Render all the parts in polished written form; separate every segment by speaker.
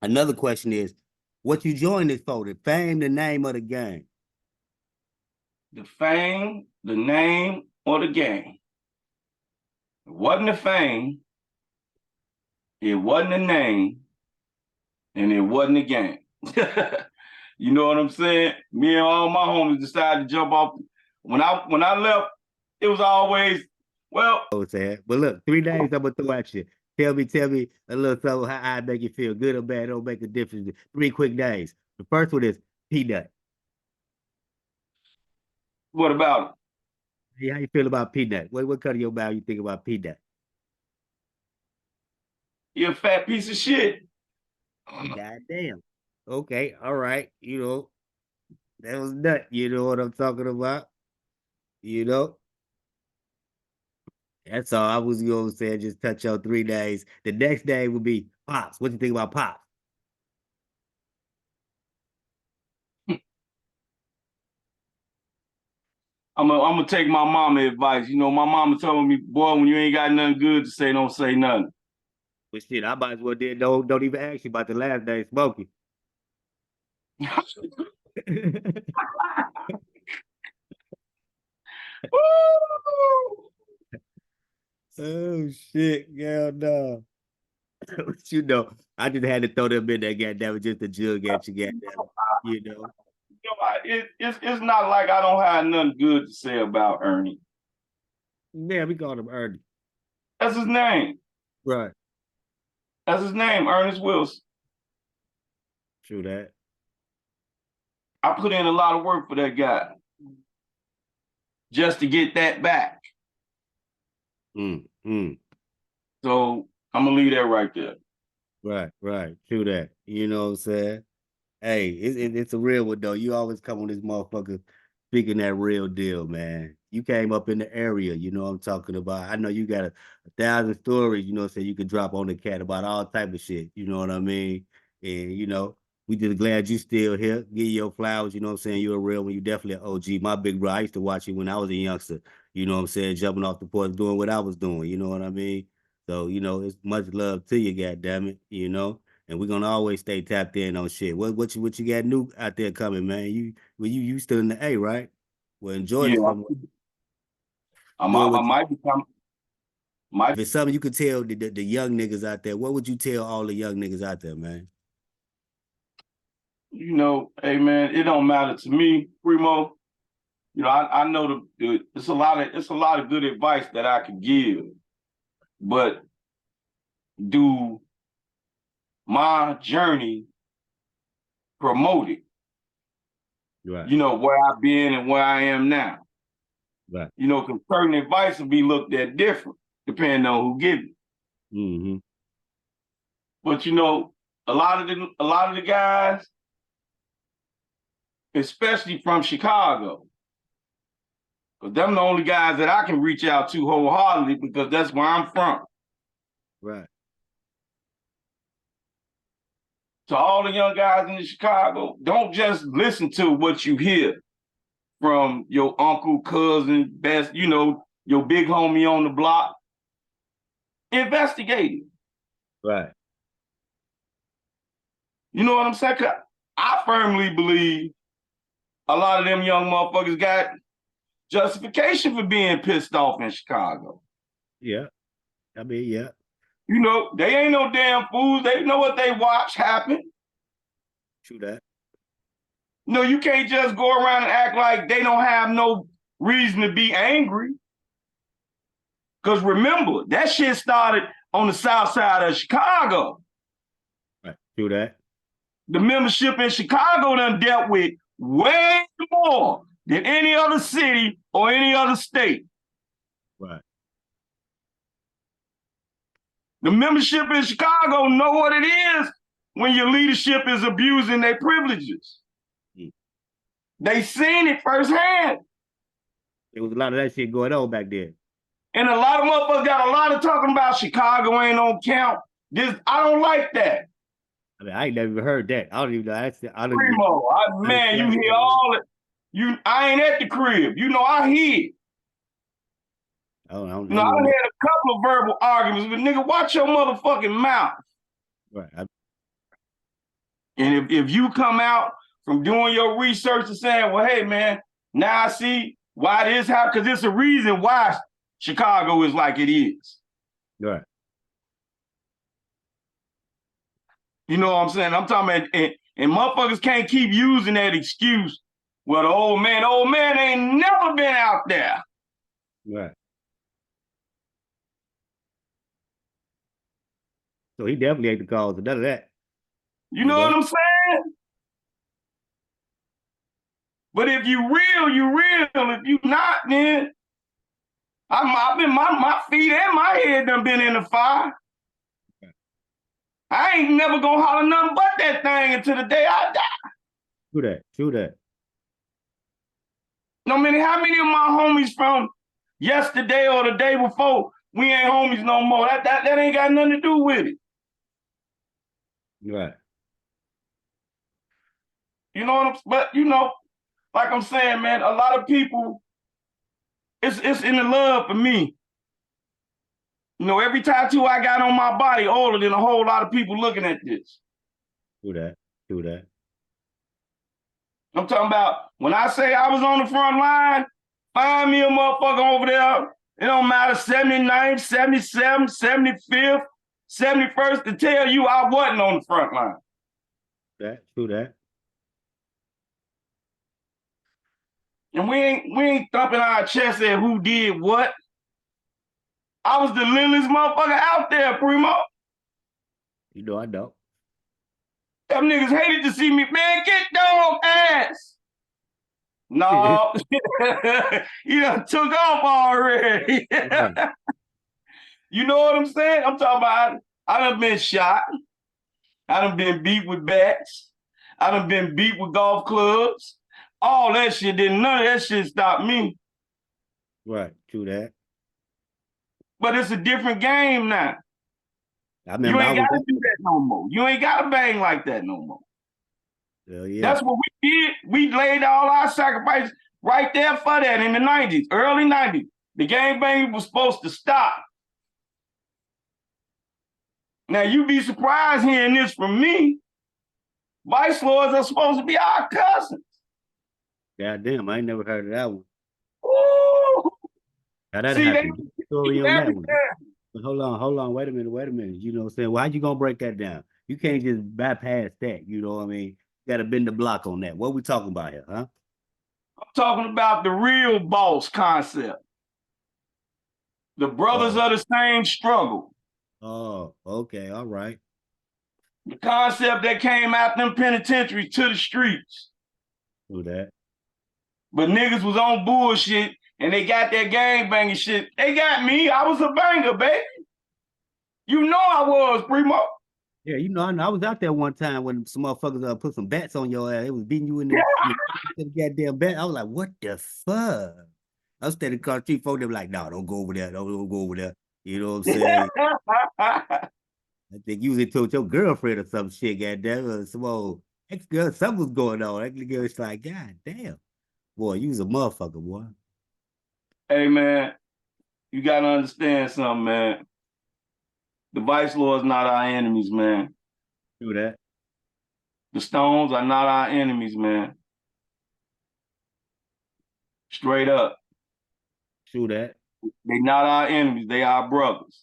Speaker 1: Another question is, what you joined this for? The fame, the name of the game.
Speaker 2: The fame, the name, or the game. It wasn't the fame, it wasn't the name, and it wasn't the game. You know what I'm saying? Me and all my homies decided to jump off. When I left, it was always, well,
Speaker 1: I was saying, but look, 3 days I'm gonna throw at you. Tell me a little something how I make you feel, good or bad. Don't make a difference. 3 quick days. The first one is peanut.
Speaker 2: what about it?
Speaker 1: Hey, how you feel about peanut? What cut of your mouth you think about peanut?
Speaker 2: You're a fat piece of shit.
Speaker 1: God damn. Okay, all right. That was nut. You know what I'm talking about? You know, that's all I was gonna say. Just touch on 3 days. The next day would be pops. What you think about pops?
Speaker 2: I'm gonna take my mama advice. You know, my mama told me, boy, when you ain't got nothing good to say, don't say nothing.
Speaker 1: But shit, I might as well did don't even ask you about the last day smoking. Oh shit, girl, no. But I just had to throw them in there, goddamn it, just to jug at you, goddamn it. You know.
Speaker 2: You know, it's not like I don't have nothing good to say about Ernie.
Speaker 1: Yeah, we called him Ernie.
Speaker 2: That's his name.
Speaker 1: Right.
Speaker 2: That's his name, Ernest Wilson.
Speaker 1: True that.
Speaker 2: I put in a lot of work for that guy just to get that back.
Speaker 1: Mm, mm.
Speaker 2: So I'm gonna leave that right there.
Speaker 1: Right. True that. You know what I'm saying? Hey, it's a real one though. You always come on this motherfucker speaking that real deal, man. You came up in the area, you know what I'm talking about. I know you got a thousand stories, say you could drop on the cat about all type of shit. You know what I mean? And we just glad you still here. Give you your flowers, you know what I'm saying? You're a real one. You definitely an OG. My big bro, I used to watch you when I was a youngster, you know what I'm saying, jumping off the porch, doing what I was doing, you know what I mean? So, it's much love to you, goddamn it, and we're gonna always stay tapped in on shit. What you got new out there coming, man? You still in the A, right? Well, enjoy
Speaker 2: Yeah,
Speaker 1: this from doing
Speaker 2: I
Speaker 1: what you.
Speaker 2: might become might
Speaker 1: If it's something you could tell the young niggas out there, what would you tell all the young niggas out there, man?
Speaker 2: hey man, it don't matter to me, Primo. I know it's a lot of good advice that I could give, but do my journey promote it?
Speaker 1: Right,
Speaker 2: Where I've been and where I am now.
Speaker 1: right.
Speaker 2: Because certain advice will be looked at different depending on who gives it.
Speaker 1: Mm-hmm.
Speaker 2: But a lot of the guys, especially from Chicago, because them the only guys that I can reach out to wholeheartedly because that's where I'm from.
Speaker 1: Right.
Speaker 2: To all the young guys in Chicago, don't just listen to what you hear from your uncle, cousin, best, your big homie on the block. Investigate it.
Speaker 1: Right.
Speaker 2: You know what I'm saying? 'Cause I firmly believe a lot of them young motherfuckers got justification for being pissed off in Chicago.
Speaker 1: Yeah. I mean, yeah.
Speaker 2: They ain't no damn fools. They know what they watch happen.
Speaker 1: True that.
Speaker 2: You can't just go around and act like they don't have no reason to be angry. Because remember, that shit started on the south side of Chicago.
Speaker 1: Right. True that.
Speaker 2: The membership in Chicago done dealt with way more than any other city or any other state.
Speaker 1: Right.
Speaker 2: The membership in Chicago know what it is when your leadership is abusing their privileges.
Speaker 1: Mm.
Speaker 2: They seen it firsthand.
Speaker 1: There was a lot of that shit going on back then.
Speaker 2: And a lot of motherfuckers got a lot of talking about Chicago ain't on count. I don't like that.
Speaker 1: I mean, I ain't never even heard that. I don't even know. I don't even.
Speaker 2: Primo, man, you hear all it. I ain't at the crib. I hear.
Speaker 1: I don't
Speaker 2: I
Speaker 1: know.
Speaker 2: had a couple of verbal arguments, but nigga, watch your motherfucking mouth.
Speaker 1: Right.
Speaker 2: And if you come out from doing your research and saying, well, hey, man, now I see why this happened, because it's a reason why Chicago is like it is.
Speaker 1: Right.
Speaker 2: You know what I'm saying? I'm talking about, and motherfuckers can't keep using that excuse. Well, the old man ain't never been out there.
Speaker 1: Right. So he definitely ain't the cause of none of that.
Speaker 2: You
Speaker 1: You
Speaker 2: know what
Speaker 1: know?
Speaker 2: I'm saying? But if you real, you real. If you not, then I've been my feet and my head done been in the fire. I ain't never gonna holler nothing but that thing until the day I die.
Speaker 1: True that. True that.
Speaker 2: No matter how many of my homies from yesterday or the day before, we ain't homies no more. That ain't got nothing to do with it.
Speaker 1: Right.
Speaker 2: You know what I'm, but like I'm saying, man, a lot of people, it's in the love for me. Every tattoo I got on my body older than a whole lot of people looking at this.
Speaker 1: True that. True that.
Speaker 2: I'm talking about when I say I was on the front line, find me a motherfucker over there. It don't matter, 79th, 77th, 75th, 71st to tell you I wasn't on the front line.
Speaker 1: True that.
Speaker 2: And we ain't thumping our chest at who did what. I was the littlest motherfucker out there, Primo.
Speaker 1: You know I know.
Speaker 2: Them niggas hated to see me, man, get dog ass. No, you done took off already. You know what I'm saying? I'm talking about I done been shot. I done been beat with bats. I done been beat with golf clubs. All that shit didn't, none of that shit stopped me.
Speaker 1: Right. True that.
Speaker 2: But it's a different game now.
Speaker 1: I
Speaker 2: You
Speaker 1: remember I
Speaker 2: ain't
Speaker 1: was
Speaker 2: got to do that no more. You ain't got to bang like that no more.
Speaker 1: Hell yeah.
Speaker 2: That's what we did. We laid all our sacrifices right there for that in the 90s, early 90s. The gang banging was supposed to stop. Now, you be surprised hearing this from me. Vice lords are supposed to be our cousins.
Speaker 1: Goddamn, I ain't never heard of that one.
Speaker 2: Ooh.
Speaker 1: How that
Speaker 2: See, they
Speaker 1: happened? Story
Speaker 2: keep
Speaker 1: on that one.
Speaker 2: everything.
Speaker 1: But hold on, wait a minute. You know what I'm saying? Well, how you gonna break that down? You can't just bypass that, you know what I mean? You gotta bend the block on that. What we talking about here, huh?
Speaker 2: I'm talking about the real boss concept. The brothers
Speaker 1: Oh,
Speaker 2: of the same struggle.
Speaker 1: oh, okay, all right.
Speaker 2: The concept that came out them penitentiaries to the streets.
Speaker 1: Do that.
Speaker 2: But niggas was on bullshit and they got that gang banging shit. They got me. I was a banger, baby. You know I was, Primo.
Speaker 1: Yeah, you know, I was out there one time when some motherfuckers put some bats on your ass. It was beating you in the goddamn bat. I was like, what the fuck? I was standing across the street, folks, they were like, no, don't go over there. Don't go over there. You know what I'm saying? I think you was told your girlfriend or some shit, goddamn, or some old ex-girl, something was going on. That girl was like, God damn. Boy, you was a motherfucker, boy.
Speaker 2: Hey, man, you got to understand something, man. The Vice Lords not our enemies, man.
Speaker 1: Do that.
Speaker 2: The Stones are not our enemies, man. Straight up.
Speaker 1: True that.
Speaker 2: They not our enemies. They our brothers.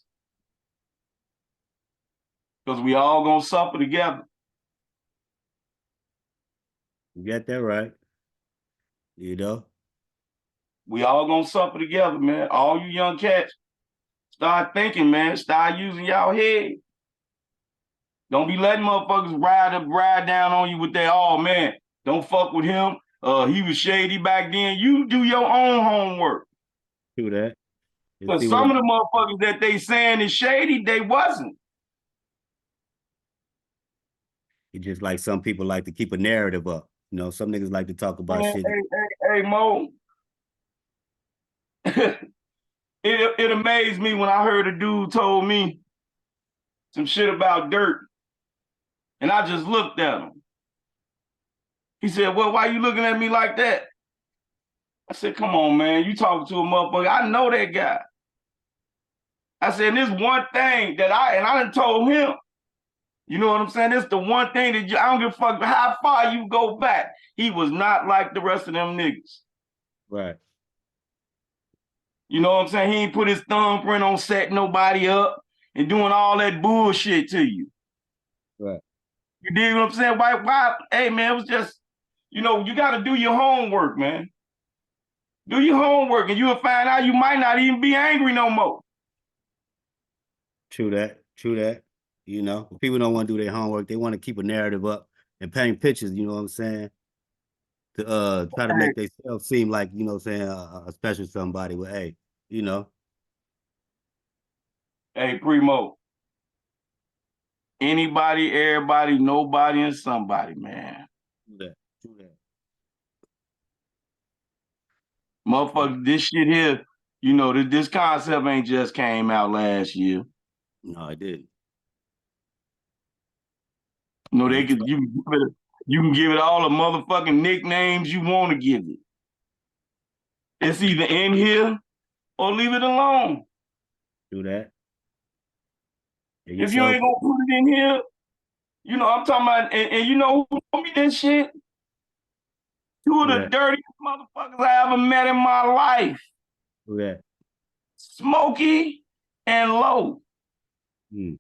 Speaker 2: Because we all gonna suffer together.
Speaker 1: You got that right. You know?
Speaker 2: We all gonna suffer together, man. All you young cats, start thinking, man. Start using y'all head. Don't be letting motherfuckers ride down on you with that, oh man, don't fuck with him. He was shady back then. You do your own homework.
Speaker 1: True that. And
Speaker 2: Because
Speaker 1: see what
Speaker 2: some of the motherfuckers that they saying is shady, they wasn't.
Speaker 1: it's just like some people like to keep a narrative up. You know, some niggas like to talk about
Speaker 2: Man,
Speaker 1: shit.
Speaker 2: hey, Mo. it amazed me when I heard a dude told me some shit about Durk. And I just looked at him. He said, well, why you looking at me like that? I said, come on, man. You talking to a motherfucker. I know that guy. I said, this one thing that I done told him. You know what I'm saying? It's the one thing that I don't give a fuck how far you go back. He was not like the rest of them niggas.
Speaker 1: Right.
Speaker 2: You know what I'm saying? He ain't put his thumbprint on setting nobody up and doing all that bullshit to you.
Speaker 1: Right.
Speaker 2: You dig what I'm saying? Why? Hey man, it was just, you know, you got to do your homework, man. Do your homework, and you'll find out you might not even be angry no more.
Speaker 1: True that. True that. You know, people don't want to do their homework. They want to keep a narrative up and paint pictures. You know what I'm saying? To try to
Speaker 2: Hey,
Speaker 1: make themselves seem like you know, what I'm saying a special somebody. Well, hey, you know,
Speaker 2: hey, Primo. Anybody, everybody, nobody, and somebody, man.
Speaker 1: do that. Do that. Yeah.
Speaker 2: Motherfucker, this shit here, you know, this concept ain't just came out last year.
Speaker 1: No, I didn't.
Speaker 2: You know,
Speaker 1: I'm trying.
Speaker 2: you can give it all the motherfucking nicknames you want to give it. It's either in here or leave it alone.
Speaker 1: Do that. Yeah, you
Speaker 2: If you
Speaker 1: sure
Speaker 2: ain't
Speaker 1: could
Speaker 2: gonna put it in here, you know, I'm talking about, and you know who told me this shit? Two of
Speaker 1: do
Speaker 2: the
Speaker 1: that.
Speaker 2: dirtiest motherfuckers I ever met in my life.
Speaker 1: Do that.
Speaker 2: Smokey and Low.
Speaker 1: Mm.